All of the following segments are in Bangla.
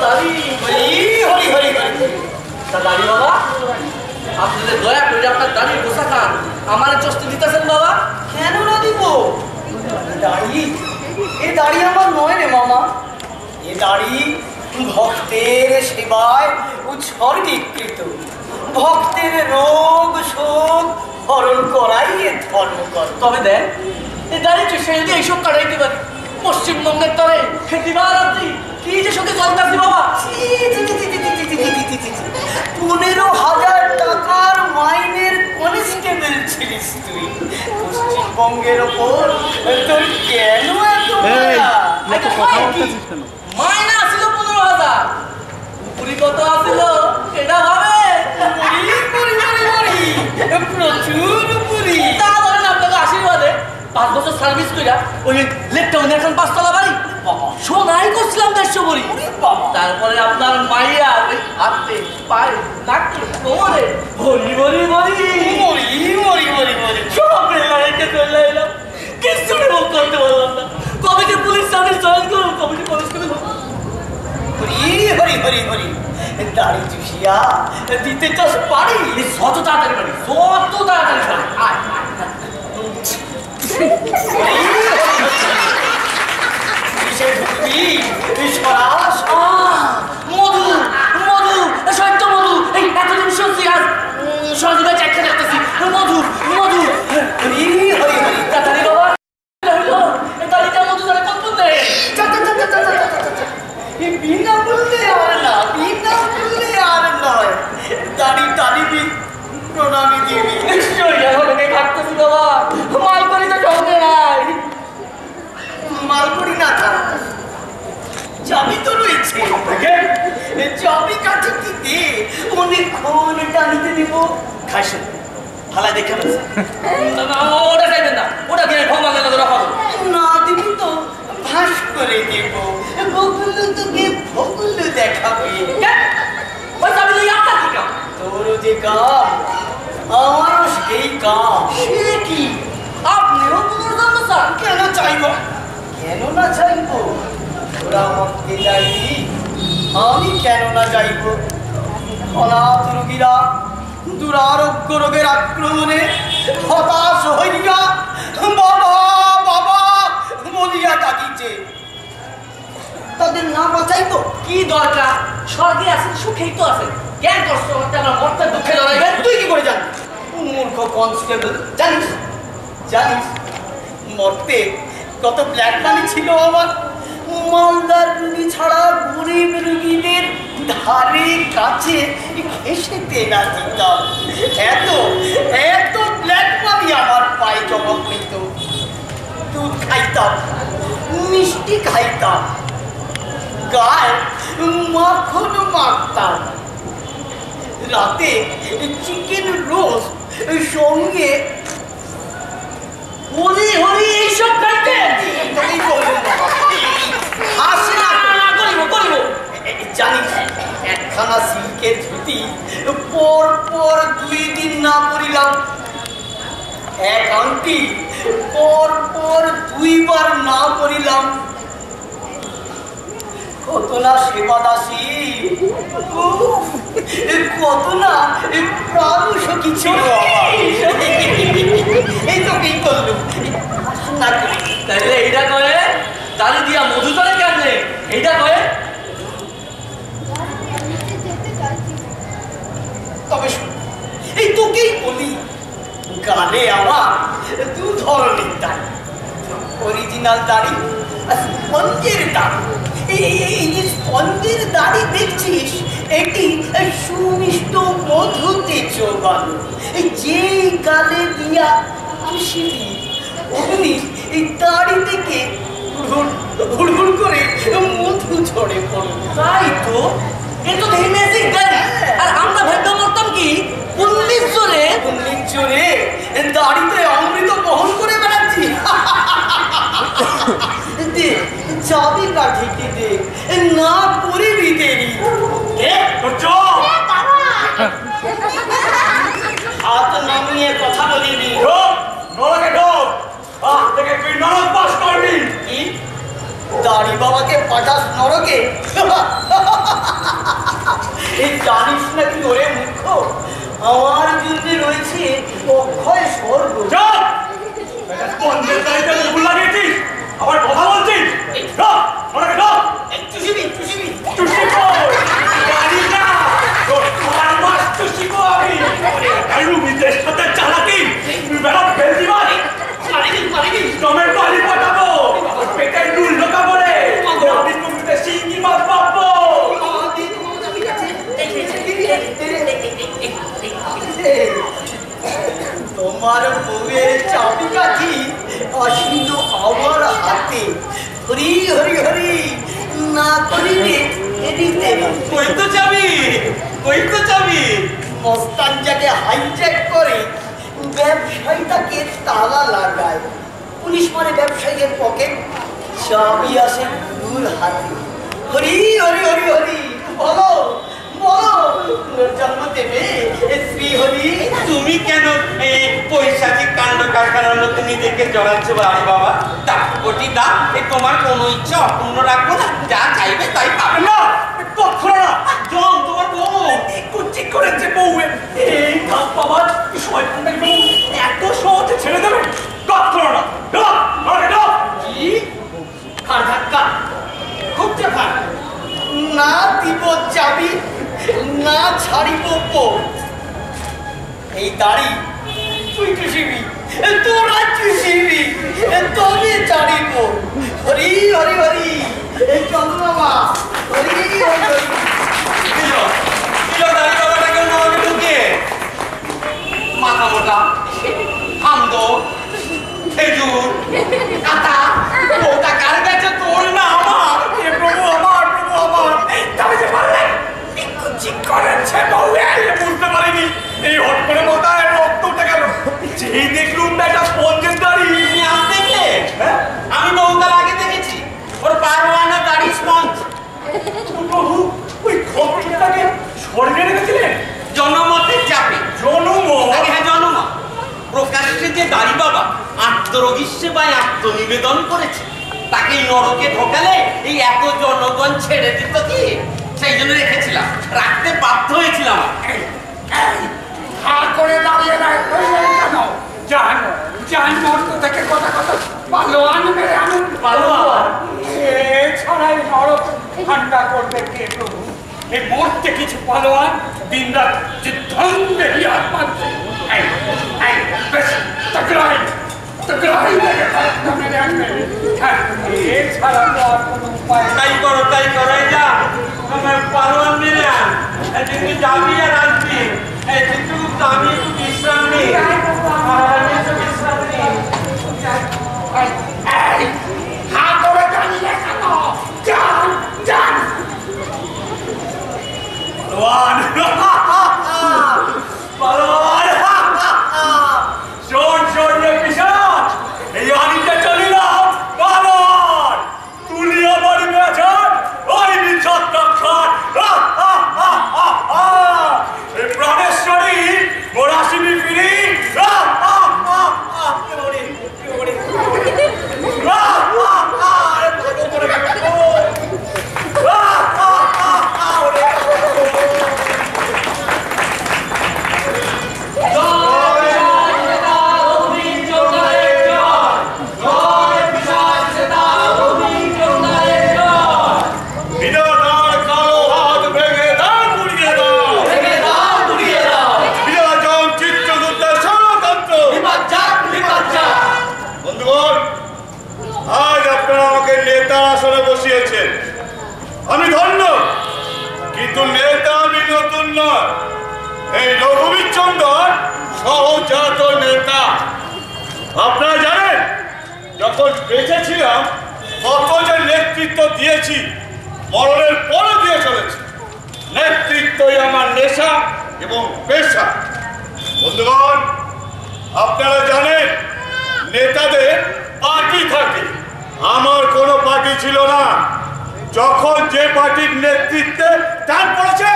দাড়ি হরি হরি হরি হরি তা দাড়ি বাবা আপনি যে দয়া করে আপনার দাড়ি গোসা খান আমার চস্তি দিতেছেন বাবা কেন না দিব দাড়ি এ দাড়ি আমার নয় রে মামা এ দাড়ি ভক্তের সেবায় উৎসর্গীকৃত ভক্তের রোগ শোক হরণ করাই এ ধর্মকর তবে দেন এই দাড়ি চষে দিয়ে এইসব কাটাইতে পারি পশ্চিমবঙ্গের তরে দিবার আপনি কি যে সঙ্গে চলতেছি বাবা 15,000 টাকার মাইনের কনস্টেবল ছিলিস তুই পশ্চিমবঙ্গের ওপর তোর কেন এত মাইনা ছিল 15,000 উপরি কত আছিল এটা ভাবে প্রচুর উপরি তা ধরেন আপনাকে আশীর্বাদে 5 বছর সার্ভিস কইরা ওই লেকটাউনে এখন 5 তলা বাড়ি সোনাই করছিলাম 150 ভরি তারপরে আপনার মাইয়া ওই হাতে পায়ে নাকে কোমরে ভরি ভরি ভরি মরি মরি মরি মরি সব রেলাইতে চলে এলাম কিছু মুখ করতে পারলাম না কমিটি পুলিশ সার্ভিস জয়েন করুন কমিটি কনস্টেবল হরি হরি হরি হরি দাড়ি চুষিয়া দিতে চাস পারি যত তাড়াতাড়ি পারি যত তাড়াতাড়ি পারি আয় মধু মধু সত্য মধু এই এতদিন শুনছি আজ সহযোগিতা চাইতে দেখতেছি মধু মধু তাড়াতাড়ি বাবা দাড়িটা মধু ধরে কত দেয় বিনা বললে আর না বিনা বললে আর নয় দাড়ি দাড়ি প্রণামী দিবি নিশ্চয়ই এখন থাকতেছি বাবা মাল করি তো সঙ্গে নাই মালগুড়ি না থাক চাবি তো রয়েছে চাবি কাছে কি দে অনেকক্ষণ টানিতে দিব খাইস ভালা দেখে ওটা চাইবেন না ওটা দিয়ে ভগবান রাখা না দিবি তো ভাস করে দেব বগুলো তোকে ভগুলো দেখাবে ওই চাবি লই আপনার কি কাম তোর যে কাম আমারও সেই কাম সে কি আপনিও পুনর্জন্ম চান কেন চাইব কেন না চাইব তোরা মক্কে যাইবি আমি কেন না যাইব অনাথ রোগীরা দুরারোগ্য রোগের আক্রমণে হতাশ হইয়া বাবা বাবা বলিয়া ডাকিছে তাদের না বাঁচাইব কি দরকার স্বর্গে আছেন সুখেই তো আছেন জ্ঞান কষ্ট করতে আমার মরতে দুঃখে লড়াইবেন তুই কি করে জানিস মূর্খ কনস্টেবল জানিস জানিস মরতে কত ব্ল্যাক মানি ছিল আমার মালদার রুগী ছাড়া গরিব রুগীদের ধারে কাছে ঘেঁষেতে না দিতাম এত এত ব্ল্যাক মানি আমার পায়ে জমা হইত দুধ খাইতাম মিষ্টি খাইতাম গায়ে মাখন মাখতাম রাতে চিকেন রোস্ট সঙ্গে হরি হরি এইসব খাইতে জানিস একখানা সিল্কের ধুতি পর পর 2 দিন না পরিলাম এক আংটি পর পর 2 বার না পরিলাম কত না সেবা দাসী কত না প্রাণ সখী ছিল এই তো কি করলো না তাইলে এইটা কয়ে দাড়ি দিয়া মধু ধরে কেমনে এইটা কয়ে তবে এই তোকেই বলি গালে আমার 2 ধরনের দাড়ি অরিজিনাল দাড়ি আর স্পঞ্জের দাড়ি এই যে স্পঞ্জের দাড়ি দেখছিস এটি সুমিষ্ট মধুতে চোবানো যে গালে দিয়া খুশিলি অমনি এই দাড়ি থেকে হুড় করে মধু ঝরে পড়ল তাই তো এ তো দেখি ম্যাজিক গাড়ি আর আমরা ভাগ্য করতাম কি 19 জোরে দাড়িতে অমৃত বহন করে বেড়াচ্ছি দে চাবি কাঠিটি দে না করিবি দেরি হাত নামিয়ে কথা বলিবি দাড়ি বাবাকে পাঠাস নরকে নাকি ওরে মূর্খ, আমার জন্য রয়েছে অক্ষয় স্বর্গ। আবার কথা বলছিস? তোমার বউয়ের চাবিকাঠি আসিল আমার হাতে। হরি হরি হরি না করিলে কই তো যাবি? কই তো যাবি? মস্তান যাকে হাইজ্যাক করে ব্যবসায়ীটাকে তালা লাগায়। পুলিশ মানে ব্যবসায়ীর পকেট, চাবি আসে গুরুর হাতে। হরি হরি হরি হরি বলো বলো, জন্ম দেবে শ্রী হরি। তুমি কেন এই পৈশাচিক কাণ্ড কারখানার মধ্যে নিজেকে জড়াচ্ছ বাড়ি বাবা? দা কোটি দা, তোমার কোনো ইচ্ছা অপূর্ণ রাখবো না, যা চাইবে তাই পাবে না। জন তোমার বউ কুচি করেছে বউ, এই কাজ বাবার শয়তানটাকে বউ এত সহজে ছেড়ে দেবে? কখনো না। কি খার ধাক্কা খুব চাপা, না দিব চাবি না ছাড়িব বউ। এই দাড়ি তুই চুষিবি, তোরা চুষিবি, তবে ছাড়িব। হরি হরি হরি চন্দ্রমা, হরি হরি হরি। দাঁড়ি বাবাটাকে নয় ঢুকে মাথা মোটা আমদ খেজুর কাটা ওটা কার কাছে? তোর না আমার? প্রভু আমার, প্রভু আমার। তবে যে পারলেন কুচি করেছে বউ, বুঝতে পারিনি এই হট করে মাথায় রক্ত উঠে গেল। যেই দেখলুম একটা স্পঞ্জের দাড়ি। তুমি আজ দেখলে? আমি বহুকাল আগে দেখেছি ওর পারওয়ানা দাড়ি স্পঞ্জ। প্রভু ওই খবরটাকে স্বর্গে রেখেছিলেন জনমতের চাপে। হ্যাঁ জনমত প্রকাশ্যে যে দাড়ি বাবা আত্মরোগীর সেবায় আত্মনিবেদন করেছে, তাকে নরকে ঢোকালে এই এত জনগণ ছেড়ে দিত কি? সেই জন্য রেখেছিলাম, রাখতে বাধ্য হয়েছিলাম। হার করে দাঁড়িয়ে রইলেন কেন? যান যান, মর্ত থেকে কথা কথা পালোয়ান মেরে আনুন। পালোয়ান? এছাড়াই নরক ঠান্ডা করবে কে প্রভু? এই মরতে কিছু পালোয়ান দিন রাত যুদ্ধে হিয়াত মারছে। এছাড়া তো আর কোনো উপায়। তাই করো যা আমার পালোয়ান মেরে আন। তুমি যাবি আর আসবি, কিন্তু আমি একটু বিশ্রাম নিই। হা করে দাঁড়িয়ে কেন? যান যান। শোন রে পিশাচ, এই আনিটা চলিলাম পালোয়ান, তুলি আমার মেছান ওই বিচ্ছাদ খাট। এই প্রাণেশ্বরী মোরাশিবি ফিরি। আমি ধন্য, কিন্তু নেতা আমি নতুন নয়। এই রঘুবীর চন্দন সহজাত নেতা। আপনারা জানেন যখন বেঁচে ছিলাম কত যে নেতৃত্ব দিয়েছি, মরণের পরও দিয়ে চলেছি। নেতৃত্বই আমার নেশা এবং পেশা। বন্ধুগণ, আপনারা জানেন নেতাদের পার্টি থাকে, আমার কোনো পার্টি ছিল না। যখন যে পার্টির নেতৃত্বে টান পড়েছে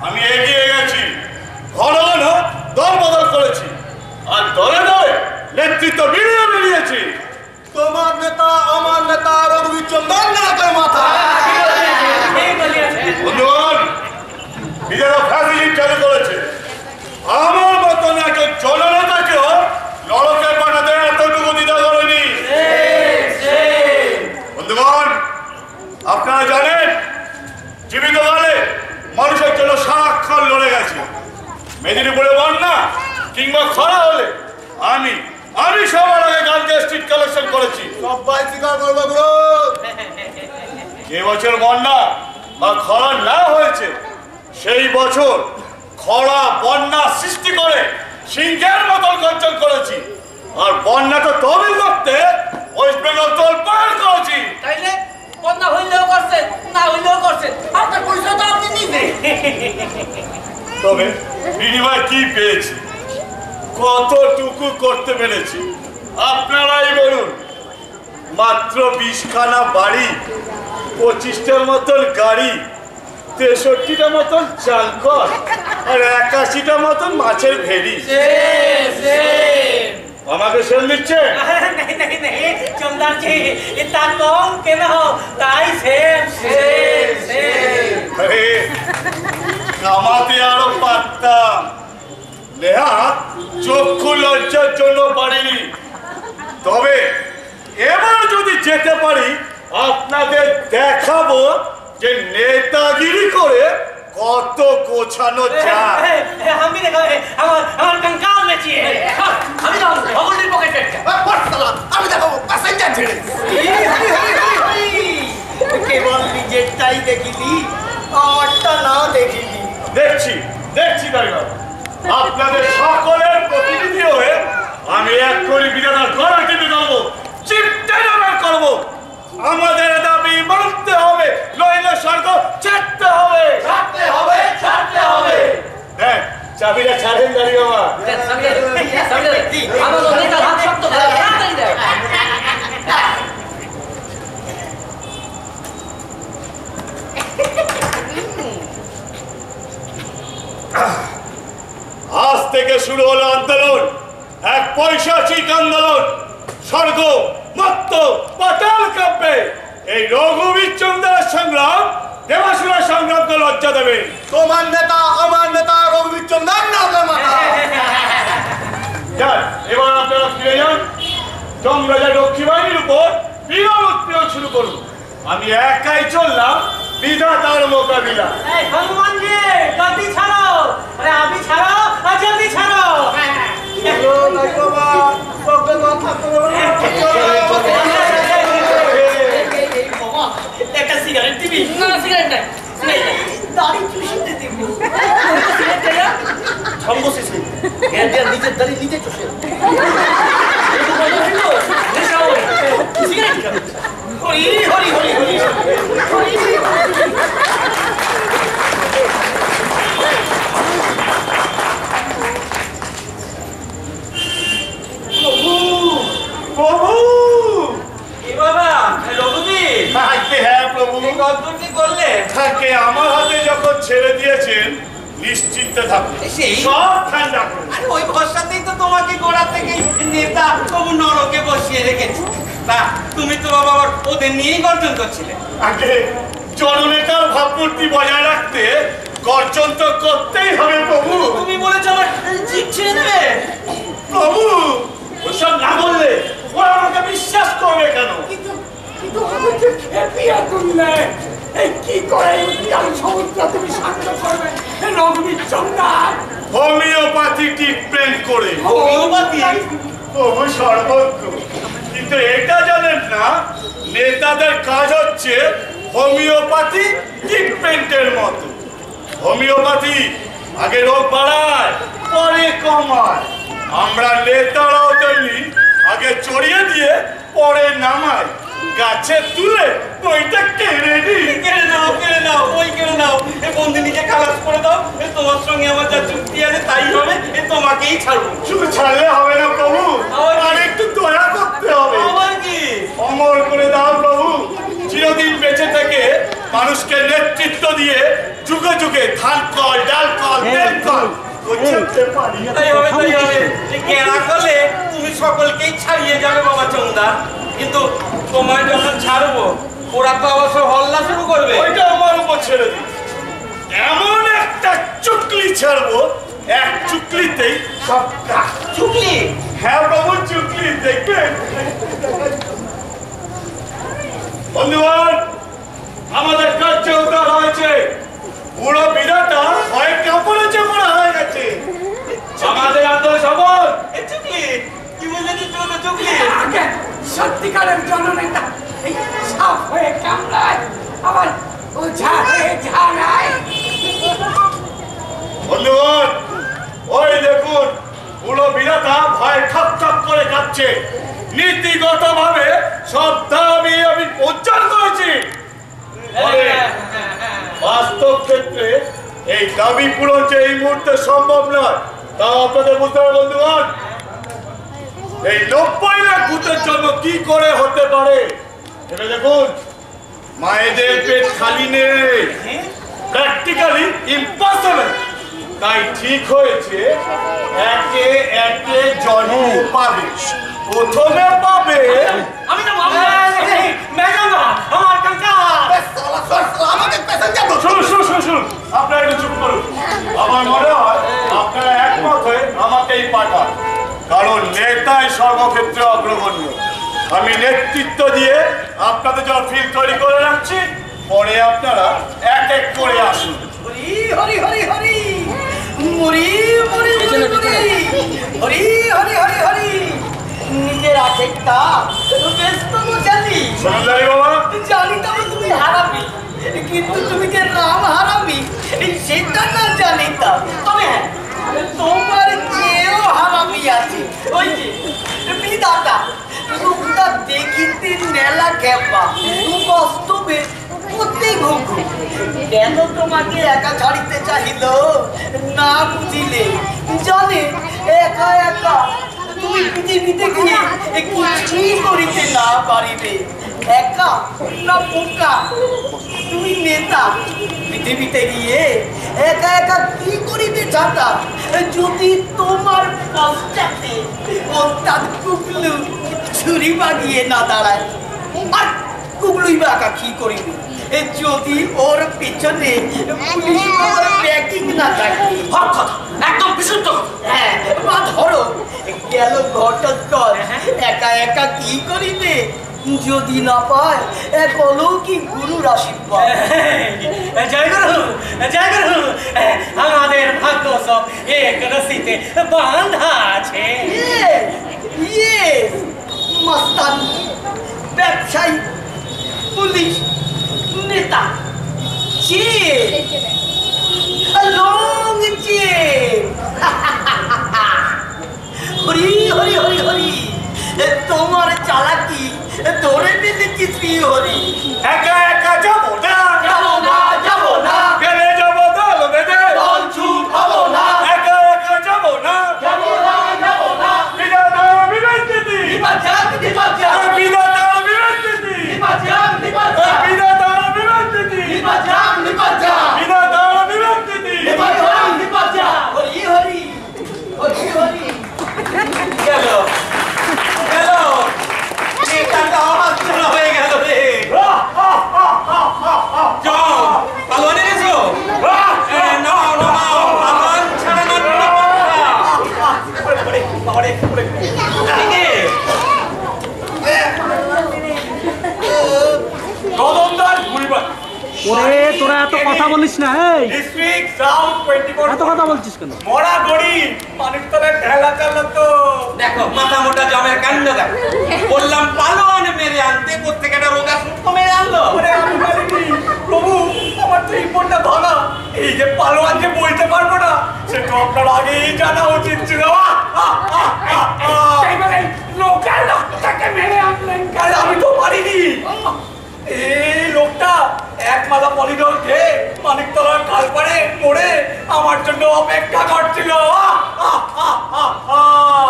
আমি এগিয়ে গেছি, ঘন ঘন দল বদল করেছি, আর দলে দলে নেতৃত্ব মিলিয়েছি। তোমার নেতা আমার নেতা রঘুবীর চন্দন নায়কের মাথা। বন্ধুগণ, নিজেরা ফ্যাসিলিটি মেদিনীপুরে বন্যা কিংবা খরা হলে আমি সবার আগে গার্গা স্ট্রিট কালেকশন করেছি। সবাই স্বীকার করবো গুরু। যে বছর বন্যা বা খরা না হয়েছে সেই বছর খরা বন্যা সৃষ্টি করে সিংহের মতন গর্জন করেছি। আর বন্যাটা তবে করতে ওয়েস্ট বেঙ্গল তোলপাড় করেছি। তাইলে বন্যা হইলেও করছেন, না হইলেও করছেন, আপনার পরিচয় তো আপনি নিজে। তবে বিনিময় কি পেয়েছি, কতটুকু করতে পেরেছি আপনারাই বলুন। মাত্র 20খানা বাড়ি, 25টার মতন গাড়ি, 63টা মতন চালকল আর 81টা মতন মাছের ভেড়ি। আমাকে সেল দিচ্ছে? চন্দার জি, এটা কম কেন? তাই সেম। আরে কামাতে আরো পারতাম, নেহাত চক্ষু লজ্জার জন্য পারিনি। তবে এবার যদি যেতে পারি আপনাদের দেখাবো যে নেতাগিরি করে কত গোছানো যায়। আমি দেখো আমার কঙ্কাল বেঁচিয়ে আমি ভগলের পকেটে আমি দেখো প্যাসেঞ্জার ছেড়ে কেবল নিজেরটাই দেখিলি, আমারটা না দেখিলি। দেখছি দাঁড়িয়ে আপনাদের সকলের প্রতিনিধি হয়ে আমি এক করি বিধানের ঘরে কিনে দেবো, চিপটা করবো। আমাদের দাবি মানতে হবে, নইলে স্বর্গ ছাড়তে হবে। হ্যাঁ, চাবিটা ছাড়েন দাঁড়িয়ে বাবা। আজ থেকে শুরু হলো আন্দোলন, এক পৈশাচিক আন্দোলন। স্বর্গ মত্ত পাতাল কাঁপবে। এই রঘুবীর চন্দ্রের সংগ্রাম দেবাসুরা সংগ্রামকে লজ্জা দেবে। তোমার নেতা আমার নেতা রঘুবীর চন্দ্র যান, এবার আপনারা ফিরে যান। জংরাজা রক্ষী বাহিনীর উপর বিরল উৎপীড়ন শুরু করুন। আমি একাই চললাম বিধাতার মোকাবিলা। হনুমান জি, জলদি ছাড়ো, আমি ছাড়ো, জলদি ছাড়ো। একটা সিগারেট দিবি? না, সিগারেট নাই। দাড়ি চুষিতে দিব। নিজের দাড়ি নিজে চুষে হরি হরি হরি হরি। প্রভু হ্যাঁ প্রভু, কি করলে? তাকে আমার হাতে যখন ছেড়ে দিয়েছেন নিশ্চিন্তে থাকুন, সব ঠান্ডা করুন। ওই ভরসাতেই তো তোমাকে গোড়া থেকে নেতা প্রভু নরকে বসিয়ে রেখেছি। তা তুমি তো বাবা ওদের নিয়েই গর্জন করছিলে। আগে জননেতার ভাবমূর্তি বজায় রাখতে গর্জন তো করতেই হবে প্রভু। তুমি বলেছো আমার জিভ ছেড়ে দেবে। প্রভু ওসব না বললে ওরা আমাকে বিশ্বাস করবে কেন? কিন্তু আমাকে খেপিয়ে তুললে কি করে সমুদ্র তুমি শান্ত করবে? রঘুবীর চন্দ্র হোমিওপ্যাথি ট্রিটমেন্ট করে। হোমিওপ্যাথি? প্রভু সর্বজ্ঞ, কিন্তু এটা জানেন না নেতাদের কাজ হচ্ছে হোমিওপ্যাথি ট্রিটমেন্টের মতো। হোমিওপ্যাথি আগে রোগ বাড়ায় পরে কমায়। আমরা নেতারাও তেমনি আগে চড়িয়ে দিয়ে পরে নামায়, গাছে তুলে ওইটা কেড়ে দিই। কেড়ে নাও ওই কেড়ে নাও। এ বন্দিনীকে খালাস করে দাও। তোমার সঙ্গে আমার যা চুক্তি আছে তাই হবে। তোমাকেই ছাড়বো। শুধু ছাড়লে হবে না প্রভু, আর একটু দয়া করতে হবে। আমার কি? অমর করে দাও প্রভু, চিরদিন বেঁচে থেকে মানুষকে নেতৃত্ব দিয়ে যুগে যুগে ধান কল, ডাল কল, তেল কল তাই হবে। কেনা করলে তুমি সকলকেই ছাড়িয়ে যাবে বাবা চন্দা। কিন্তু তোমায় যখন ছাড়বো ওরা তো অবশ্য হল্লা শুরু করবে। ওইটা আমার উপর ছেড়ে দিই। এমন একটা চুকলি ছাড়বো, এক চুকলিতেই সব কাজ। চুকলি? হ্যাঁ প্রভু, চুকলি। দেখবেন বন্ধুগণ, আমাদের কার্য উদ্ধার হয়েছে। পুরো বিধাতা ভয় কাপড়ে চাপড়া হয়ে গেছে। সত্যিকারের জননেতা এই সাপ হয়ে কামড়ায় আবার ওঝা হয়ে ঝাড়ায়। বন্ধুগণ, ওই দেখুন পুরো বিরাটা ভয় ঠাপ ঠাপ করে কাঁপছে। নীতিগত ভাবে সব দাবি আমি উচ্চারণ করেছি, বাস্তব ক্ষেত্রে এই দাবি পূরণ যে এই মুহূর্তে সম্ভব নয় তা আপনাদের বুঝতে হবে। বন্ধুগণ, এই 90 লাখ ভূতের জন্ম কি করে হতে পারে এটা দেখুন। মায়েদের পেট খালি নেই, প্র্যাকটিক্যালি ইম্পসিবল। তাই ঠিক হয়েছে একে একে জন্ম পাবে। প্রথমে পাবে আমি তো আমার কাকা শুনুন, আপনারা একটু চুপ করুন। আমার মনে হয় আপনারা একমত হয়ে আমাকেই পাঠান, কারণ নেতাই সর্বক্ষেত্রে অগ্রগণ্য। আমি নেতৃত্ব দিয়ে আপনাদের জন্য ফিল তৈরি করে রাখছি, পরে আপনারা এক এক করে আসুন। হরি হরি হরি হরি মুরি মুরি মুরি মুরি হরি হরি হরি হরি। নিজের আশেকটা ব্যস্ত তো জানি, সুন্দরী বাবা, জানি তবে তুমি হারাবি, কিন্তু তুমি যে রাম হারাবি সেটা না জানিতাম। তবে হ্যাঁ, তোমার চেয়েও হারাবি আছে। ওই যে বিধাতা লোকটা দেখিতে নেলা খেপা, বাস্তবে প্রত্যেক ঘুঘু কেন তোমাকে একা ছাড়িতে চাহিল না বুঝিলে? জানে একা একা তুমি পৃথিবীতে গিয়ে কিছুই করিতে না পারিবে। একা না বোকা তুমি নেতা, পৃথিবীতে গিয়ে একা একা কি করিতে চাতা? যদি তোমার পশ্চাতে ওস্তাদ কুকলু ছুরি বাগিয়ে না দাঁড়ায়, আর কুকলুই বা একা কি করিবে যদি ওর পিছনে পুলিশ ব্যাকিং না থাকে? একদম বিশুদ্ধ। হ্যাঁ, বা ধরো গেল ঘটোৎকচ একা একা কি করিবে যদি না পায় এক অলৌকিক গুরুর আশীর্বাদ? জয় গুরু, জয় গুরু, আমাদের ভাগ্য সব এক রশিতে বাঁধা আছে। মস্তান, ব্যবসায়ী, পুলিশ, নেতা, লং হরি হরি হরি হরি। তোমার চালাকি ধরে ফেলেছি শ্রী হরি। একা একা যাবো না, যাবো না, যাবো না, ফেলে যাবো দল বেঁধে, দল ছুট হবো না, একা একা যাবো না, যাবো না, যাবো না, বিধাতা বিবেচিতি, নিবাচাক নিবাচাক, বিধাতা বিবেচিতি, নিবাচাক নিবাচাক, বিধাতা বিবেচিতি, নিবাচাক নিবাচাক, বিধাতা বিবেচিতি। নিবাচাক নিবাচাক। হরি হরি হরি হরি। গেল গেল, নেতাটা অহাতছাড়া হয়ে গেল রে। চল, পালোয়ান এনেছো? নাও নাও, পালোয়ান ছাড়া না কদমদার ঘুরিবার ওরে তোরা এত কথা বলিস না, এই ডিস্ট্রিক্ট সাউথ 24 এত কথা বলছিস কেন? মরা গড়ি মানিকতলায় ঢেলা চালা তো। দেখো মাথা মোটা জমের কাণ্ড দেখো। বললাম পালোয়ান মেরে আনতে, কোত্থেকে একটা রোগা সুস্থ মেরে আনলো। ওরে আমি পারিনি প্রভু, আমার তো এই মনটা ধরা। এই যে পালোয়ান যে বলতে পারবো না সেটা আপনার আগেই জানা উচিত ছিল। এইবারে লোকের লোকটাকে মেরে আনলেন কেন? আরে আমি তো পারিনি। এই লোকটা এক মালা পলিডল খেয়ে মানিকতলার খালপাড়ে পড়ে আমার জন্য অপেক্ষা করছিল।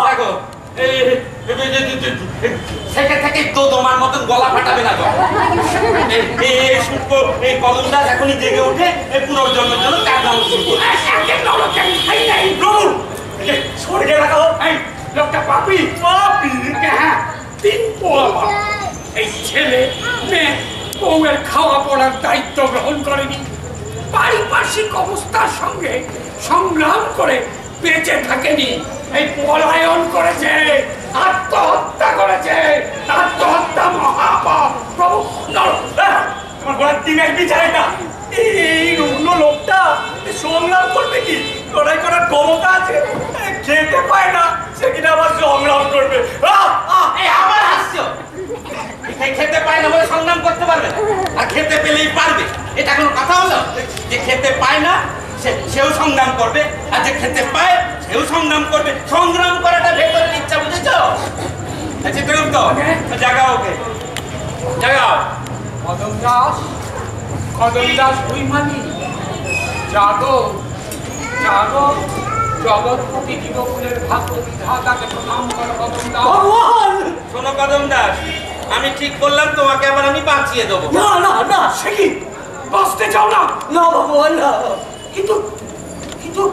দেখো থেকে থেকে তো তোমার মতন গলা ফাটাবে না তো। এই কদমদাস এখনই জেগে উঠে পুনর্জন্মের জন্য কান্না শুরু করে। সরিয়ে রাখো। এই লোকটা পাপি, পাপি। হ্যাঁ, তিন পোয়া পাপ। এই ছেলে মেয়ে বউয়ের খাওয়া পড়ার দায়িত্ব গ্রহণ করেনি, পারিপার্শ্বিক অবস্থার সঙ্গে সংগ্রাম করে বেঁচে থাকেনি, এই পলায়ন করেছে, আত্মহত্যা করেছে। আত্মহত্যা মহাপাপ। প্রভু তোমার ঘোড়ার দিনের বিচারে না। এই রুগ্ন লোকটা সংগ্রাম করবে কি? লড়াই করার ক্ষমতা আছে, খেতে পায় না, সে কিনা আবার সংগ্রাম করবে। এই আবার হাসছো। খেতে পায় না বলে সংগ্রাম করতে পারবে না, আর খেতে পেলেই পারবে, এটা কোনো কথা হলো? যে খেতে পায় না সেও সংগ্রাম করবে, আর যে খেতে পায় সেও সংগ্রাম করবে। সংগ্রাম করাটা ভেতরের ইচ্ছা, বুঝেছো? চিত্রগুপ্ত, জাগাও ওকে, জাগাও। কদম দাস বইমানি জাগো জাগো, জগৎপতি জীবকুলের ভাগ্য বিধাতাকে প্রণাম করো কদম দাস। শোনো কদম দাস, আমি ঠিক বললাম, তোমাকে আবার আমি বাঁচিয়ে দেবো। না না না, সে কি বাঁচতে চাও না? না ভগবান না। কিন্তু কিন্তু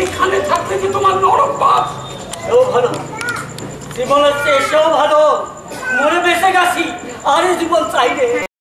এখানে থাকতে কি তোমার নরক বাস? এও ভালো, জীবন হচ্ছে এসেও ভালো, মরে বেঁচে গেছি, আরে জীবন চাইলে